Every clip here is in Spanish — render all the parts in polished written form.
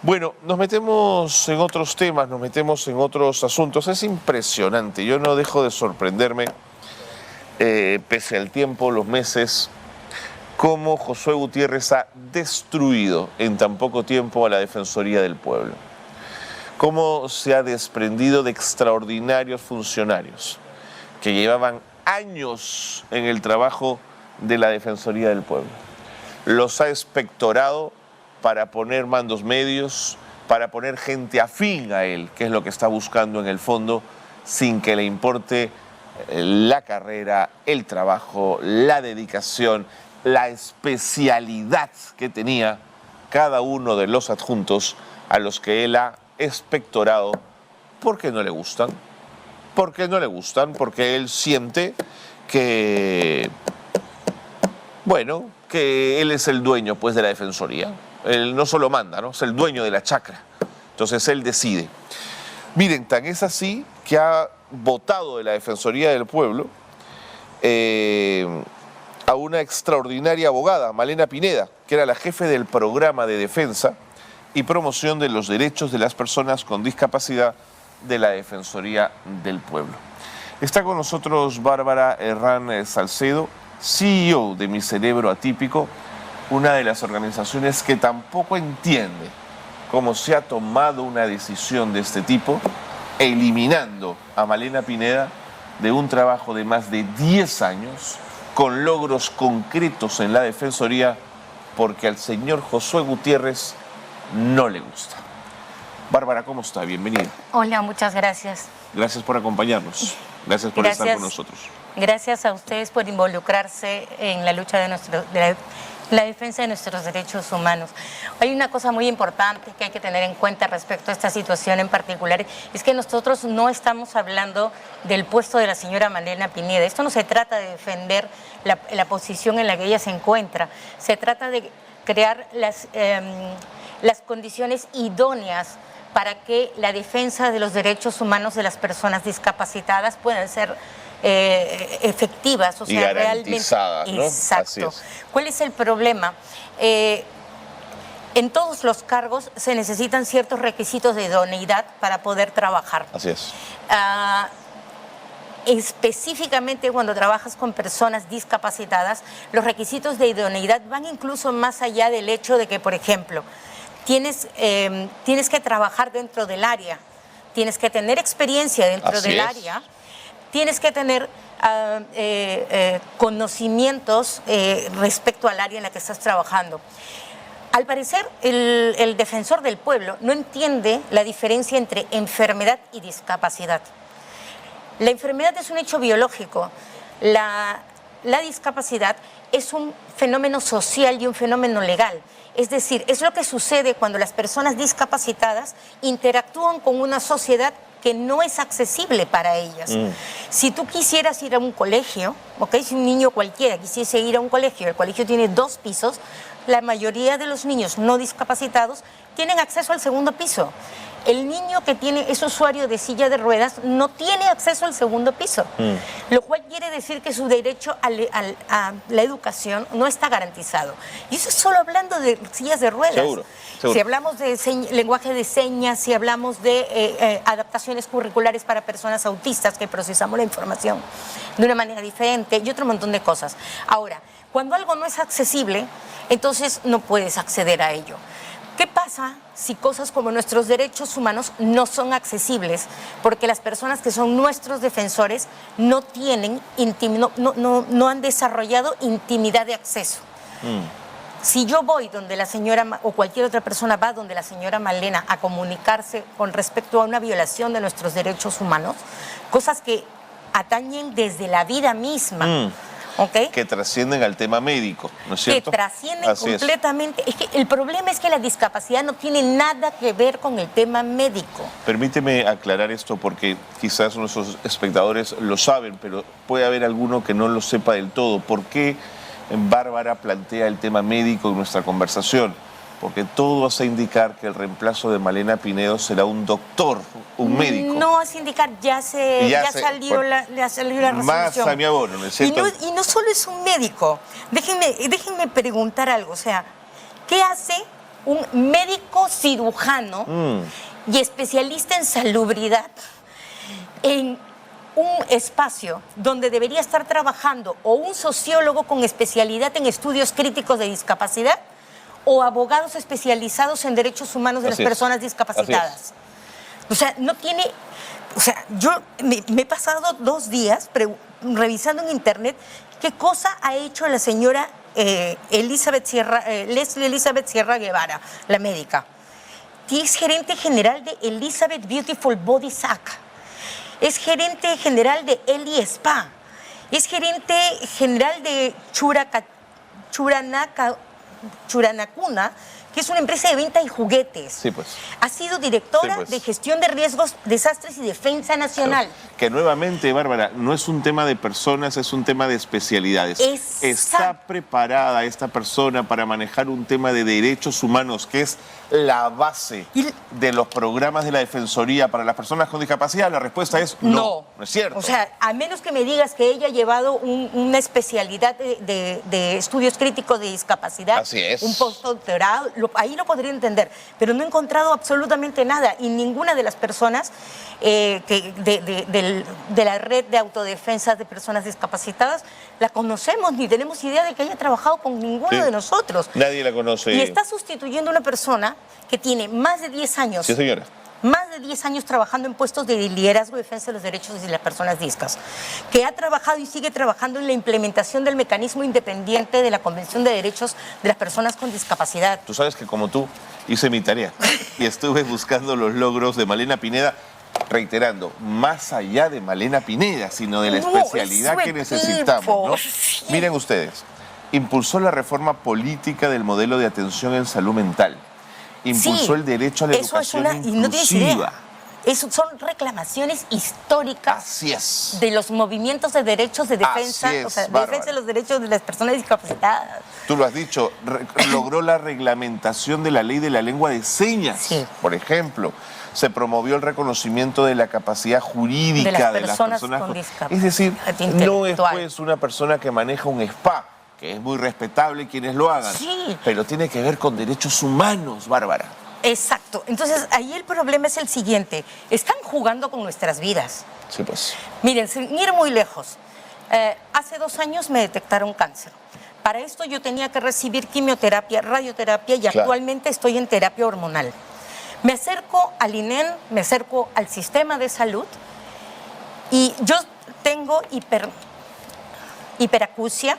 Bueno, nos metemos en otros temas, nos metemos en otros asuntos. Es impresionante, yo no dejo de sorprenderme, pese al tiempo, los meses, cómo Josué Gutiérrez ha destruido en tan poco tiempo a la Defensoría del Pueblo. Cómo se ha desprendido de extraordinarios funcionarios que llevaban años en el trabajo de la Defensoría del Pueblo. Los ha expectorado para poner mandos medios, para poner gente afín a él, que es lo que está buscando en el fondo, sin que le importe la carrera, el trabajo, la dedicación, la especialidad que tenía cada uno de los adjuntos a los que él ha expectorado, porque no le gustan. Porque no le gustan, porque él siente que, bueno, que él es el dueño, pues, de la Defensoría. Él no solo manda, ¿no? Es el dueño de la chacra. Entonces él decide. Miren, tan es así que ha votado de la Defensoría del Pueblo a una extraordinaria abogada, Malena Pineda, que era la jefe del programa de defensa y promoción de los derechos de las personas con discapacidad de la Defensoría del Pueblo. Está con nosotros Bárbara Herrán Salcedo, CEO de Mi Cerebro Atípico, una de las organizaciones que tampoco entiende cómo se ha tomado una decisión de este tipo, eliminando a Malena Pineda de un trabajo de más de 10 años, con logros concretos en la Defensoría, porque al señor Josué Gutiérrez no le gusta. Bárbara, ¿cómo está? Bienvenida. Hola, muchas gracias. Gracias por acompañarnos. Gracias por estar con nosotros. Gracias a ustedes por involucrarse en la lucha de la defensa de nuestros derechos humanos. Hay una cosa muy importante que hay que tener en cuenta respecto a esta situación en particular, es que nosotros no estamos hablando del puesto de la señora Malena Pineda. Esto no se trata de defender la posición en la que ella se encuentra, se trata de crear las condiciones idóneas para que la defensa de los derechos humanos de las personas discapacitadas puedan ser efectivas, o sea, realmente. ¿No? Exacto. ¿Cuál es el problema? En todos los cargos se necesitan ciertos requisitos de idoneidad para poder trabajar. Así es. Específicamente cuando trabajas con personas discapacitadas, los requisitos de idoneidad van incluso más allá del hecho de que, por ejemplo, tienes que trabajar dentro del área, tienes que tener experiencia dentro del área, tienes que tener conocimientos respecto al área en la que estás trabajando. Al parecer, el defensor del pueblo no entiende la diferencia entre enfermedad y discapacidad. La enfermedad es un hecho biológico, la discapacidad es un fenómeno social y un fenómeno legal. Es decir, es lo que sucede cuando las personas discapacitadas interactúan con una sociedad que no es accesible para ellas. Si tú quisieras ir a un colegio, si un niño cualquiera quisiese ir a un colegio, el colegio tiene 2 pisos, la mayoría de los niños no discapacitados tienen acceso al segundo piso. El niño que es usuario de silla de ruedas no tiene acceso al segundo piso, lo cual quiere decir que su derecho a la educación no está garantizado. Y eso es solo hablando de sillas de ruedas. Seguro. Si hablamos de lenguaje de señas, si hablamos de adaptaciones curriculares para personas autistas, que procesamos la información de una manera diferente y otro montón de cosas. Ahora, cuando algo no es accesible, entonces no puedes acceder a ello. ¿Qué pasa si cosas como nuestros derechos humanos no son accesibles? Porque las personas que son nuestros defensores no han desarrollado intimidad de acceso. Si yo voy donde la señora o cualquier otra persona va donde la señora Malena a comunicarse con respecto a una violación de nuestros derechos humanos, cosas que atañen desde la vida misma, que trascienden al tema médico, ¿no es cierto? Que trascienden completamente. Es que el problema es que la discapacidad no tiene nada que ver con el tema médico. Permíteme aclarar esto porque quizás nuestros espectadores lo saben, pero puede haber alguno que no lo sepa del todo. ¿Por qué Bárbara plantea el tema médico en nuestra conversación? Porque todo hace indicar que el reemplazo de Malena Pineda será un doctor, un médico. No hace indicar, ya salió la resolución. Más a mi abono, ¿no es cierto? Y no solo es un médico. Déjenme preguntar algo, o sea, ¿qué hace un médico cirujano y especialista en salubridad en un espacio donde debería estar trabajando o un sociólogo con especialidad en estudios críticos de discapacidad o abogados especializados en derechos humanos de las personas discapacitadas? O sea, no tiene... O sea, yo me he pasado 2 días revisando en internet qué cosa ha hecho la señora Leslie Elizabeth Sierra Guevara, la médica. Es gerente general de Elizabeth Beautiful Body Sac. Es gerente general de Eli Spa. Es gerente general de Churanacuna, que es una empresa de venta de juguetes. Sí, pues. Ha sido directora de gestión de riesgos, desastres y defensa nacional. Claro. Que nuevamente, Bárbara, no es un tema de personas, es un tema de especialidades. ¿Está preparada esta persona para manejar un tema de derechos humanos, que es la base de los programas de la Defensoría para las personas con discapacidad? La respuesta es no. No es cierto. O sea, a menos que me digas que ella ha llevado una especialidad de estudios críticos de discapacidad. Así es. Un postdoctorado, ahí lo podría entender, pero no he encontrado absolutamente nada y ninguna de las personas de la red de autodefensa de personas discapacitadas la conocemos ni tenemos idea de que haya trabajado con ninguno de nosotros. Nadie la conoce. Y está sustituyendo a una persona que tiene más de 10 años. Sí, señora. Más de 10 años trabajando en puestos de liderazgo de defensa de los derechos de las personas discas, que ha trabajado y sigue trabajando en la implementación del mecanismo independiente de la Convención de Derechos de las Personas con Discapacidad. Tú sabes que como tú hice mi tarea y estuve buscando los logros de Malena Pineda, reiterando, más allá de Malena Pineda, sino de la especialidad que necesitamos, ¿no? Sí. Miren ustedes, impulsó la reforma política del modelo de atención en salud mental. Impulsó el derecho a la educación inclusiva. Y no tienes idea. Eso son reclamaciones históricas. Así es. De los movimientos de derechos de defensa, Así es, o sea, de defensa de los derechos de las personas discapacitadas. Tú lo has dicho, logró la reglamentación de la ley de la lengua de señas, sí. Por ejemplo. Se promovió el reconocimiento de la capacidad jurídica de las personas con discapacidad. Es decir, no es pues una persona que maneja un spa, que es muy respetable quienes lo hagan, sí. Pero tiene que ver con derechos humanos, Bárbara. Exacto. Entonces, ahí el problema es el siguiente. Están jugando con nuestras vidas. Sí, pues. Miren, sin ir muy lejos. Hace 2 años me detectaron cáncer. Para esto yo tenía que recibir quimioterapia, radioterapia y actualmente estoy en terapia hormonal. Me acerco al INEN, me acerco al sistema de salud y yo tengo hiperacusia.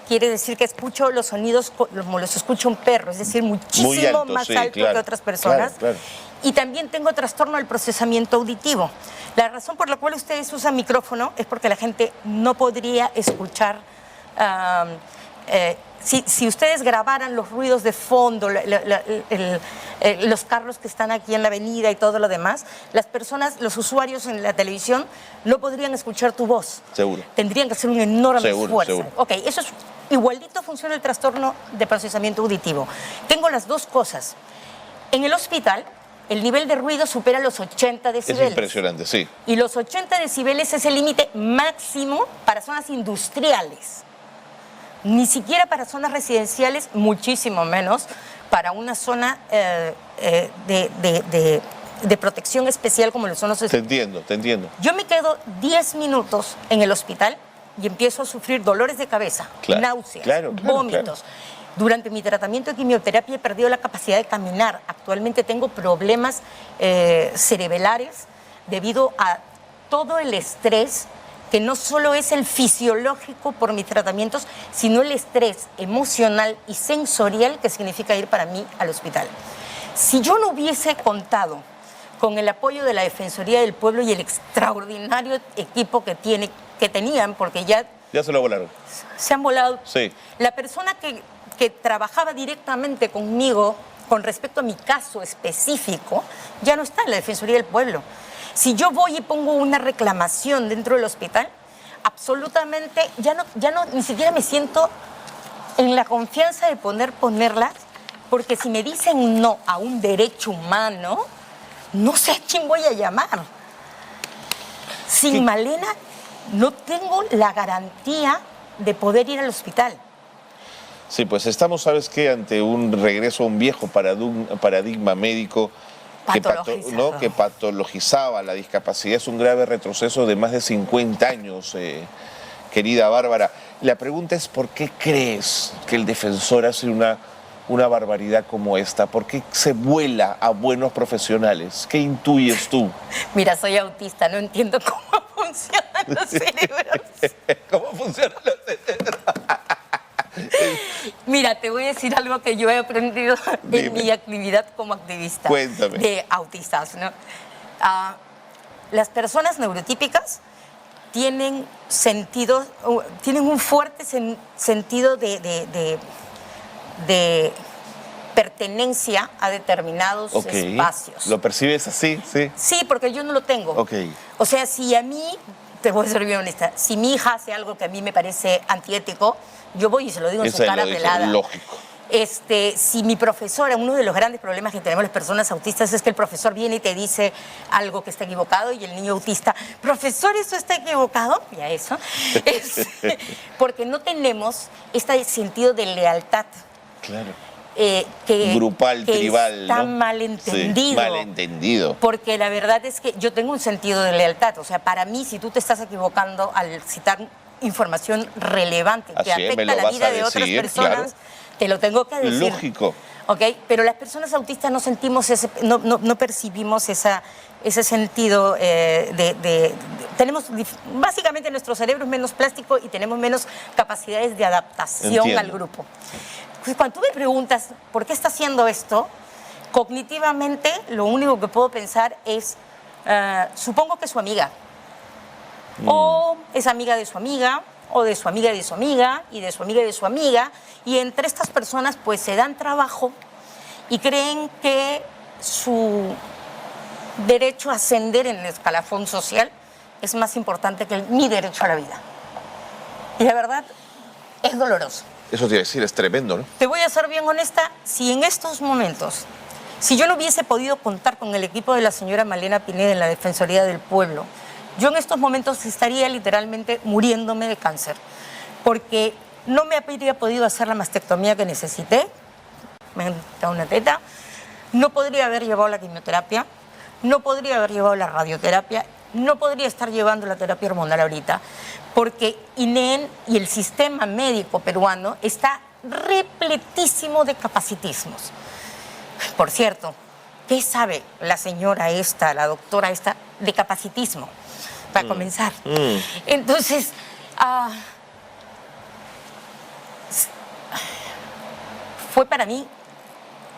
Quiere decir que escucho los sonidos como los escucha un perro, es decir, muchísimo más alto que otras personas. Claro. Y también tengo trastorno del procesamiento auditivo. La razón por la cual ustedes usan micrófono es porque la gente no podría escuchar. Si ustedes grabaran los ruidos de fondo, los carros que están aquí en la avenida y todo lo demás, las personas, los usuarios en la televisión no podrían escuchar tu voz. Seguro. Tendrían que hacer un enorme esfuerzo. Seguro. Ok, eso es igualito funciona el trastorno de procesamiento auditivo. Tengo las 2 cosas. En el hospital, el nivel de ruido supera los 80 decibeles. Es impresionante, sí. Y los 80 decibeles es el límite máximo para zonas industriales. Ni siquiera para zonas residenciales, muchísimo menos para una zona de protección especial como lo son los... Te entiendo. Yo me quedo 10 minutos en el hospital y empiezo a sufrir dolores de cabeza, náuseas, vómitos. Durante mi tratamiento de quimioterapia he perdido la capacidad de caminar. Actualmente tengo problemas cerebrales debido a todo el estrés, que no solo es el fisiológico por mis tratamientos, sino el estrés emocional y sensorial que significa ir para mí al hospital. Si yo no hubiese contado con el apoyo de la Defensoría del Pueblo y el extraordinario equipo que tenían, porque ya se lo volaron. Se han volado. Sí. La persona que trabajaba directamente conmigo con respecto a mi caso específico ya no está en la Defensoría del Pueblo. Si yo voy y pongo una reclamación dentro del hospital, absolutamente ya no ni siquiera me siento en la confianza de ponerlas, porque si me dicen no a un derecho humano, no sé a quién voy a llamar. Sin Malena no tengo la garantía de poder ir al hospital. Sí, pues estamos, ¿sabes qué?, ante un regreso a un viejo paradigma médico Patologizado. que patologizaba la discapacidad. Es un grave retroceso de más de 50 años, querida Bárbara. La pregunta es, ¿por qué crees que el defensor hace una barbaridad como esta? ¿Por qué se vuela a buenos profesionales? ¿Qué intuyes tú? Mira, soy autista, no entiendo cómo funcionan los cerebros. ¿Cómo funcionan los cerebros? Mira, te voy a decir algo que yo he aprendido Dime. en mi actividad como activista. Cuéntame. De autistas, ¿no? Las personas neurotípicas tienen un fuerte sentido de pertenencia a determinados Ok. espacios. ¿Lo percibes así? Sí. Sí, porque yo no lo tengo. Ok. O sea, si a mí, te voy a ser bien honesta, si mi hija hace algo que a mí me parece antiético, yo voy y se lo digo en su Esa cara lo dice, pelada. lógico. Si mi profesora, uno de los grandes problemas que tenemos las personas autistas es que el profesor viene y te dice algo que está equivocado y el niño autista, profesor, ¿eso está equivocado? Ya eso. Porque no tenemos este sentido de lealtad. Claro. Grupal, tribal, está ¿no? malentendido. Sí, malentendido. Porque la verdad es que yo tengo un sentido de lealtad. O sea, para mí, si tú te estás equivocando al citar información relevante que Así es, me afecta lo la vas vida a de otras decir, personas, claro. te lo tengo que decir. Lógico. ¿Ok? Pero las personas autistas no sentimos no percibimos ese sentido tenemos básicamente nuestro cerebro es menos plástico y tenemos menos capacidades de adaptación Entiendo. al grupo. Pues cuando tú me preguntas por qué está haciendo esto, cognitivamente lo único que puedo pensar es, supongo que es su amiga, o es amiga de su amiga, o de su amiga de su amiga, y de su amiga de su amiga, y entre estas personas pues se dan trabajo y creen que su derecho a ascender en el escalafón social es más importante que mi derecho a la vida. Y la verdad, es doloroso. Eso te iba a decir, es tremendo, ¿no? Te voy a ser bien honesta, si en estos momentos, si yo no hubiese podido contar con el equipo de la señora Malena Pineda en la Defensoría del Pueblo, yo en estos momentos estaría literalmente muriéndome de cáncer, porque no me habría podido hacer la mastectomía que necesité, me han quitado una teta, no podría haber llevado la quimioterapia, no podría haber llevado la radioterapia, no podría estar llevando la terapia hormonal ahorita, porque INEN y el sistema médico peruano está repletísimo de capacitismos. Por cierto, ¿qué sabe la señora esta, la doctora esta, de capacitismo? Para comenzar. Entonces, fue para mí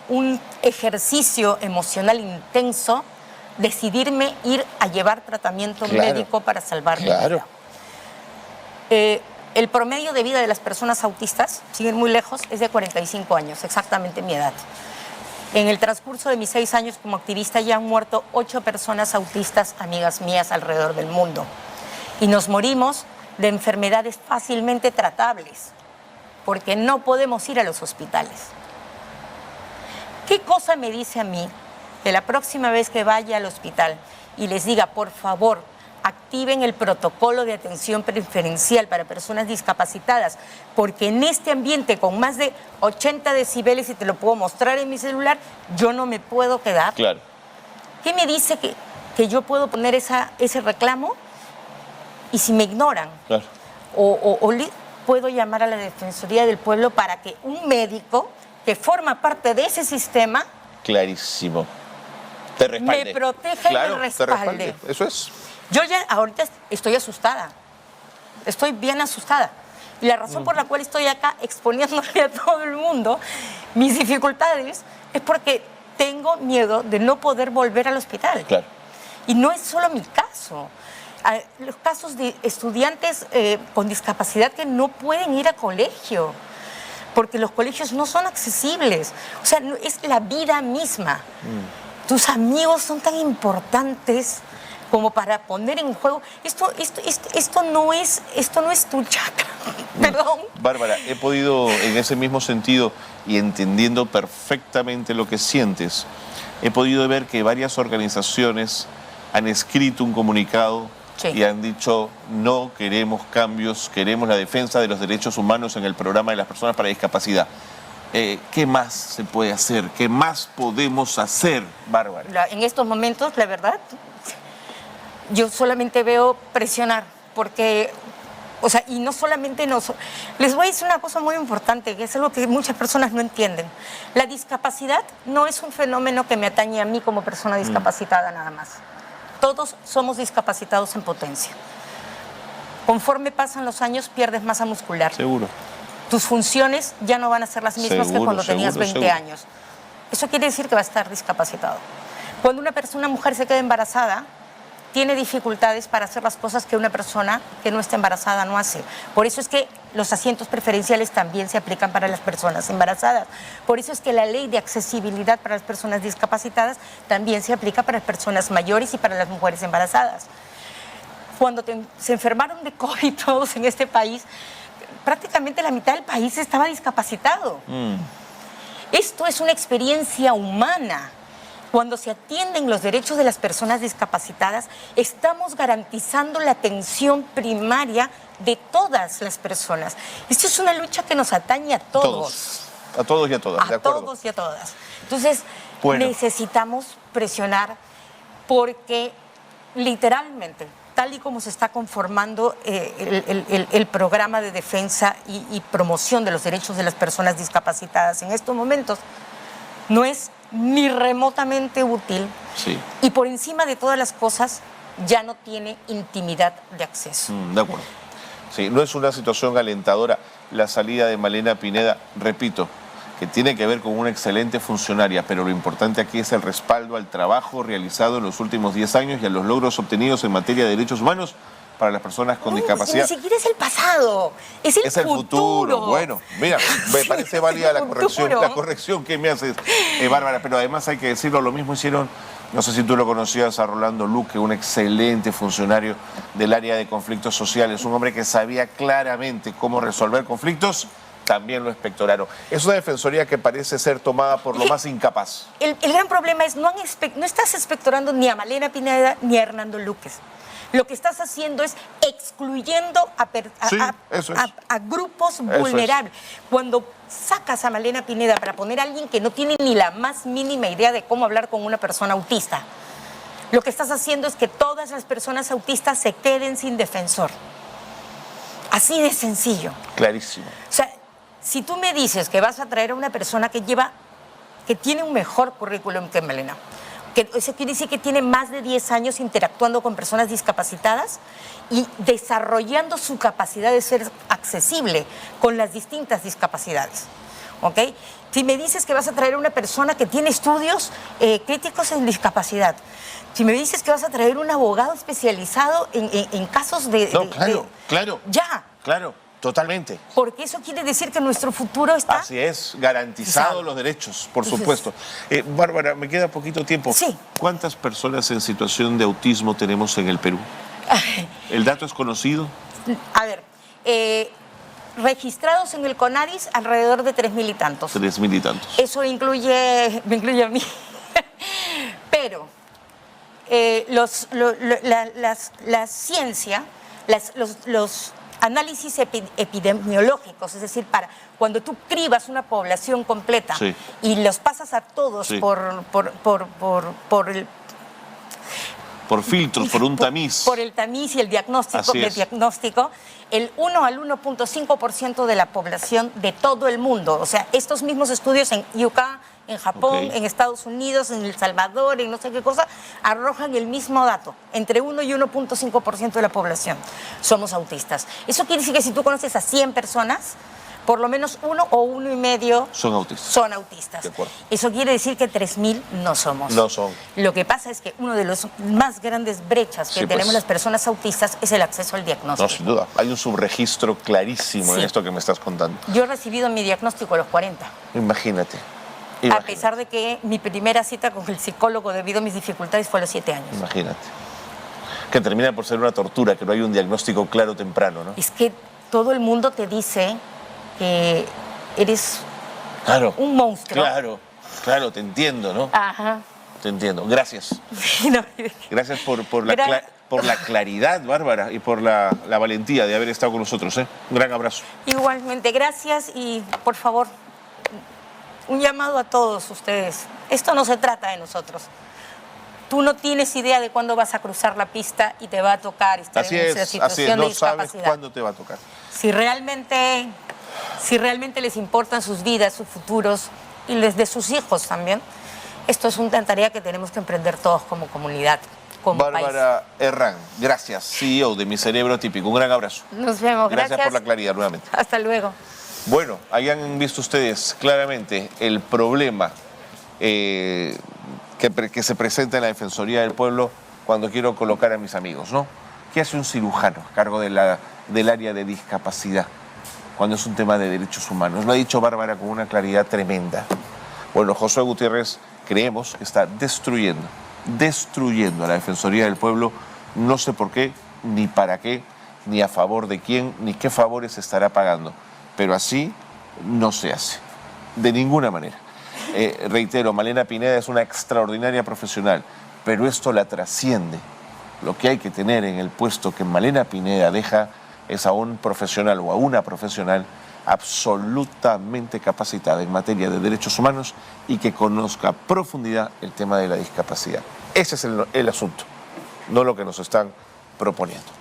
un ejercicio emocional intenso decidirme ir a llevar tratamiento médico para salvar mi vida. El promedio de vida de las personas autistas, siguen muy lejos, es de 45 años, exactamente mi edad. En el transcurso de mis 6 años como activista ya han muerto 8 personas autistas, amigas mías, alrededor del mundo. Y nos morimos de enfermedades fácilmente tratables, porque no podemos ir a los hospitales. ¿Qué cosa me dice a mí que la próxima vez que vaya al hospital y les diga, por favor, activen el protocolo de atención preferencial para personas discapacitadas, porque en este ambiente con más de 80 decibeles, y te lo puedo mostrar en mi celular, yo no me puedo quedar? Claro. ¿Qué me dice que yo puedo poner ese reclamo? Y si me ignoran, Claro. puedo llamar a la Defensoría del Pueblo para que un médico que forma parte de ese sistema Clarísimo. Te respalde. me proteja Claro, y me te respalde. Eso es. Yo ya ahorita estoy asustada, estoy bien asustada. Y la razón por la cual estoy acá exponiéndole a todo el mundo mis dificultades es porque tengo miedo de no poder volver al hospital. Claro. Y no es solo mi caso. Los casos de estudiantes con discapacidad que no pueden ir a colegio, porque los colegios no son accesibles. O sea, es la vida misma. Tus amigos son tan importantes como para poner en juego. Esto no es tu chakra. Perdón. Bárbara, he podido, en ese mismo sentido y entendiendo perfectamente lo que sientes, he podido ver que varias organizaciones han escrito un comunicado Sí. y han dicho no queremos cambios, queremos la defensa de los derechos humanos en el programa de las personas para discapacidad. ¿Qué más se puede hacer? ¿Qué más podemos hacer, Bárbara? En estos momentos, la verdad, yo solamente veo presionar, porque, o sea, y no solamente les voy a decir una cosa muy importante, que es algo que muchas personas no entienden. La discapacidad no es un fenómeno que me atañe a mí como persona discapacitada nada más. Todos somos discapacitados en potencia. Conforme pasan los años, pierdes masa muscular. Seguro. Tus funciones ya no van a ser las mismas que cuando tenías 20 años. Eso quiere decir que va a estar discapacitado. Cuando una mujer se queda embarazada, tiene dificultades para hacer las cosas que una persona que no está embarazada no hace. Por eso es que los asientos preferenciales también se aplican para las personas embarazadas. Por eso es que la ley de accesibilidad para las personas discapacitadas también se aplica para las personas mayores y para las mujeres embarazadas. Cuando se enfermaron de COVID todos en este país, prácticamente la mitad del país estaba discapacitado. Esto es una experiencia humana. Cuando se atienden los derechos de las personas discapacitadas, estamos garantizando la atención primaria de todas las personas. Esto es una lucha que nos atañe a todos. A todos y a todas, de acuerdo. A todos y a todas. Entonces, bueno, necesitamos presionar porque literalmente, tal y como se está conformando el programa de defensa y promoción de los derechos de las personas discapacitadas en estos momentos, no es ni remotamente útil. Sí. Y por encima de todas las cosas, ya no tiene intimidad de acceso. De acuerdo. Sí, no es una situación alentadora la salida de Malena Pineda, repito, que tiene que ver con una excelente funcionaria, pero lo importante aquí es el respaldo al trabajo realizado en los últimos 10 años y a los logros obtenidos en materia de derechos humanos para las personas con discapacidad. Ni siquiera es el pasado, es el futuro. Bueno, mira, me parece válida la corrección que me haces, Bárbara, pero además hay que decirlo, lo mismo hicieron, no sé si tú lo conocías, a Rolando Luque, un excelente funcionario del área de conflictos sociales, un hombre que sabía claramente cómo resolver conflictos. También lo inspectoraron. Es una defensoría que parece ser tomada por lo más incapaz. El gran problema es no estás inspectorando ni a Malena Pineda ni a Hernando Luque. Lo que estás haciendo es excluyendo a grupos vulnerables. Cuando sacas a Malena Pineda para poner a alguien que no tiene ni la más mínima idea de cómo hablar con una persona autista, lo que estás haciendo es que todas las personas autistas se queden sin defensor. Así de sencillo. Clarísimo. O sea, si tú me dices que vas a traer a una persona que tiene un mejor currículum que Malena, que eso quiere decir que tiene más de 10 años interactuando con personas discapacitadas y desarrollando su capacidad de ser accesible con las distintas discapacidades, ¿ok? Si me dices que vas a traer a una persona que tiene estudios críticos en discapacidad, si me dices que vas a traer un abogado especializado en casos de... No, claro. Ya. Claro. Totalmente. Porque eso quiere decir que nuestro futuro está... Así es, garantizados los derechos, por supuesto. Bárbara, me queda poquito tiempo. Sí. ¿Cuántas personas en situación de autismo tenemos en el Perú? ¿El dato es conocido? A ver, registrados en el CONADIS alrededor de 3.000 y tantos. 3.000 y tantos. Eso me incluye a mí. Pero la ciencia, los análisis epidemiológicos, es decir, para cuando tú cribas una población completa y los pasas a todos por filtros, por un tamiz. Por el tamiz y el diagnóstico, el 1 al 1.5% de la población de todo el mundo. O sea, estos mismos estudios en UK, en Japón, en Estados Unidos, en El Salvador, en no sé qué cosa, arrojan el mismo dato. Entre 1 y 1.5% de la población somos autistas. Eso quiere decir que si tú conoces a 100 personas, por lo menos 1 o 1,5 son autistas. De acuerdo. Eso quiere decir que 3.000 no somos. No son. Lo que pasa es que uno de los más grandes brechas que tenemos las personas autistas es el acceso al diagnóstico. No, sin duda. Hay un subregistro clarísimo en esto que me estás contando. Yo he recibido mi diagnóstico a los 40. Imagínate. A pesar de que mi primera cita con el psicólogo debido a mis dificultades fue a los 7 años. Imagínate. Que termina por ser una tortura, que no hay un diagnóstico claro temprano, ¿no? Es que todo el mundo te dice que eres un monstruo. Claro, te entiendo, ¿no? Ajá. Te entiendo. Gracias. No, Gracias por la claridad, Bárbara, y por la valentía de haber estado con nosotros. Un gran abrazo. Igualmente, gracias y por favor, un llamado a todos ustedes. Esto no se trata de nosotros. Tú no tienes idea de cuándo vas a cruzar la pista y te va a tocar estar en esa situación de no discapacidad. sabes cuándo te va a tocar. Si realmente les importan sus vidas, sus futuros y les de sus hijos también, esto es una tarea que tenemos que emprender todos como comunidad, como Bárbara país. Herrán, gracias, CEO de Mi Cerebro Típico. Un gran abrazo. Nos vemos, Gracias por la claridad nuevamente. Hasta luego. Bueno, ahí han visto ustedes claramente el problema que se presenta en la Defensoría del Pueblo cuando quiero colocar a mis amigos, ¿no? ¿Qué hace un cirujano a cargo del área de discapacidad cuando es un tema de derechos humanos? Lo ha dicho Bárbara con una claridad tremenda. Bueno, Josué Gutiérrez creemos que está destruyendo a la Defensoría del Pueblo, no sé por qué, ni para qué, ni a favor de quién, ni qué favores estará pagando. Pero así no se hace, de ninguna manera. Reitero, Malena Pineda es una extraordinaria profesional, pero esto la trasciende. Lo que hay que tener en el puesto que Malena Pineda deja es a un profesional o a una profesional absolutamente capacitada en materia de derechos humanos y que conozca a profundidad el tema de la discapacidad. Ese es el asunto, no lo que nos están proponiendo.